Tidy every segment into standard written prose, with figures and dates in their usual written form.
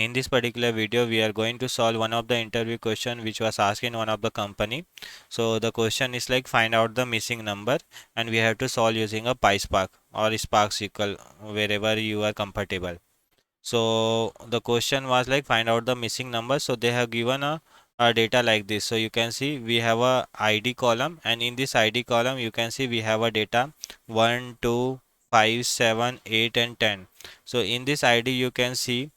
In this particular video, we are going to solve one of the interview question which was asked in one of the company. So the question is like find out the missing number, and we have to solve using a pyspark or spark SQL wherever you are comfortable. So the question was like find out the missing number. So they have given a data like this. So you can see we have a ID column, and in this ID column you can see we have a data 1, 2, 5, 7, 8 and 10. So in this ID you can see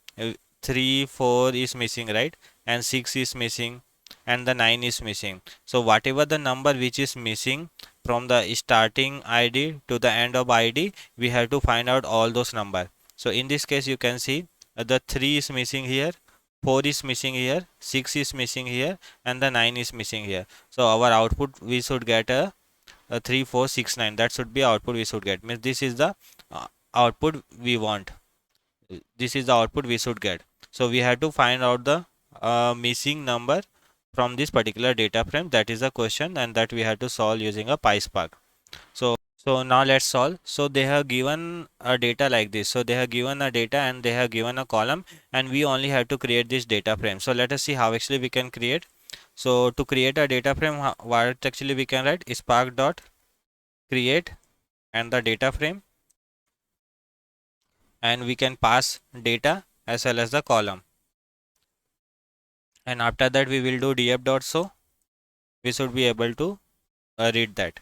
3, 4 is missing, right? And 6 is missing, and the 9 is missing. So whatever the number which is missing from the starting ID to the end of ID, we have to find out all those numbers. So in this case you can see the 3 is missing here, 4 is missing here, 6 is missing here, and the 9 is missing here. So our output we should get a 3, 4, 6, 9. That should be output we should get. Means this is the output we want. This is the output we should get. So we have to find out the missing number from this particular data frame. That is the question, and that we have to solve using a pyspark. So now let's solve. So they have given a data like this. So they have given a data and they have given a column, and we only have to create this data frame. So let us see how actually we can create. So to create a data frame, what actually we can write is spark dot create and the data frame, and we can pass data as well as the column. And after that we will do df dot show. We should be able to read that.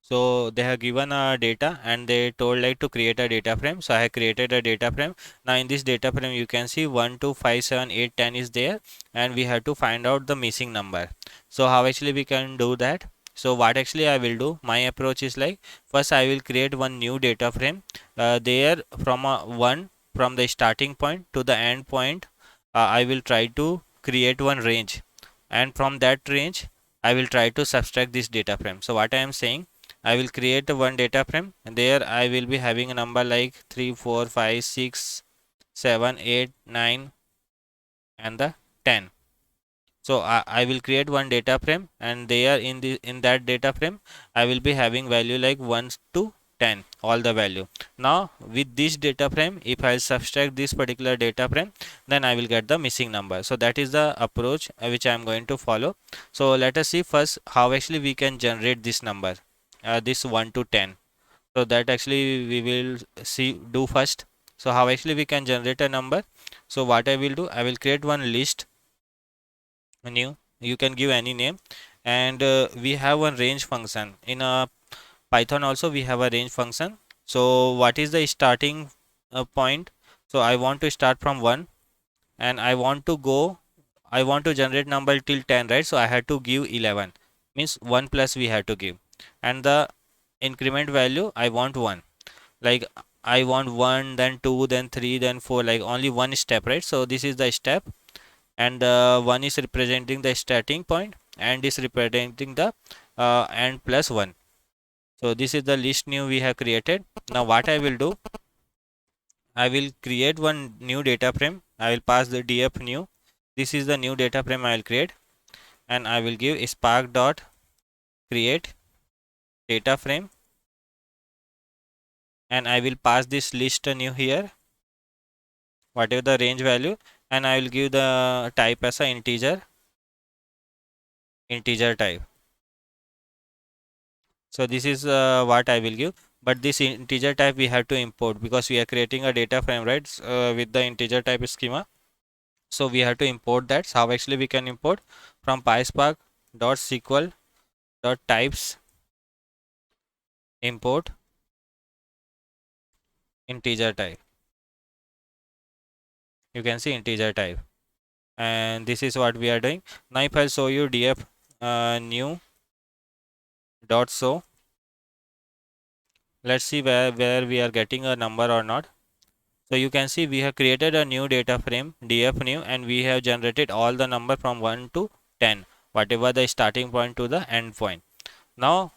So they have given a data and they told like to create a data frame. So I have created a data frame. Now in this data frame you can see 1, 2, 5, 7, 8, 10 is there, and we have to find out the missing number. So how actually we can do that? So what actually I will do, my approach is like first I will create one new data frame there from a 1 from the starting point to the end point. I will try to create one range, and from that range I will try to subtract this data frame. So what I am saying, I will create one data frame, and there I will be having a number like 3, 4, 5, 6, 7, 8, 9 and the 10. So I will create one data frame, and there in that data frame I will be having value like 1 to 10, all the value. Now with this data frame, if I subtract this particular data frame, then I will get the missing number. So that is the approach which I am going to follow. So let us see first how actually we can generate this number, this 1 to 10. So that actually we will do first. So how actually we can generate a number. So what I will do, I will create one list new, you can give any name, and we have one range function in a Python. Also we have a range function. So what is the starting point? So I want to start from 1, and I want to generate number till 10, right? So I had to give 11, means 1 plus we have to give, and the increment value I want 1, like I want 1, then 2, then 3, then 4, like only one step, right? So this is the step, and 1 is representing the starting point and is representing the and plus 1. So this is the list new we have created. Now what I will do, I will create one new data frame. I will pass the df new. This is the new data frame I will create, and I will give spark dot create data frame, and I will pass this list new here, whatever the range value, and I will give the type as a integer type. So this is what I will give, but this integer type we have to import because we are creating a data frame, right? With the integer type schema. So we have to import that. So how actually we can import from pyspark dot SQL dot types import integer type. You can see integer type, and this is what we are doing. Now if I show you df new dot show, let's see where we are getting a number or not. So you can see we have created a new data frame df new, and we have generated all the number from 1 to 10, whatever the starting point to the end point. Now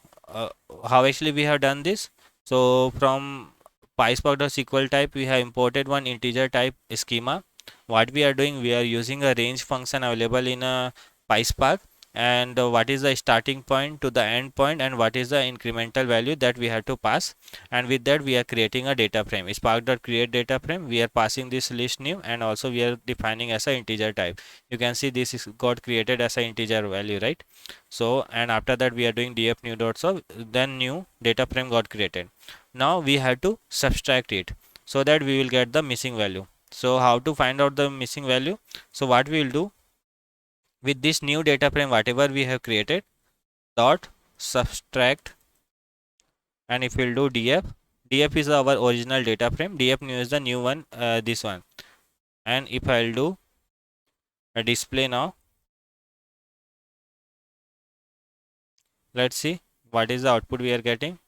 how actually we have done this? So from pyspark.sql type we have imported one integer type schema. What we are doing, we are using a range function available in a pyspark, and what is the starting point to the end point, and what is the incremental value that we have to pass. And with that we are creating a data frame. Spark.create data frame, we are passing this list new, and also we are defining as a integer type. You can see this is got created as a integer value, right? So and after that we are doing df new dot so then new data frame got created. Now we have to subtract it so that we will get the missing value. So how to find out the missing value? So what we will do, with this new data frame whatever we have created, dot subtract, and if we'll do df is our original data frame, df new is the new one, this one. And if I'll do a display now, let's see what is the output we are getting.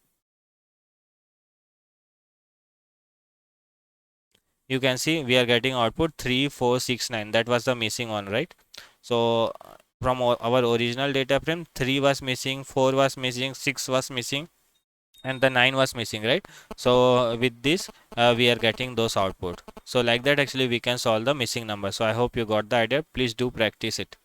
You can see we are getting output 3469. That was the missing one, right? So from our original data frame, 3 was missing, 4 was missing, 6 was missing, and the 9 was missing, right? So with this we are getting those output. So like that actually we can solve the missing number. So I hope you got the idea. Please do practice it.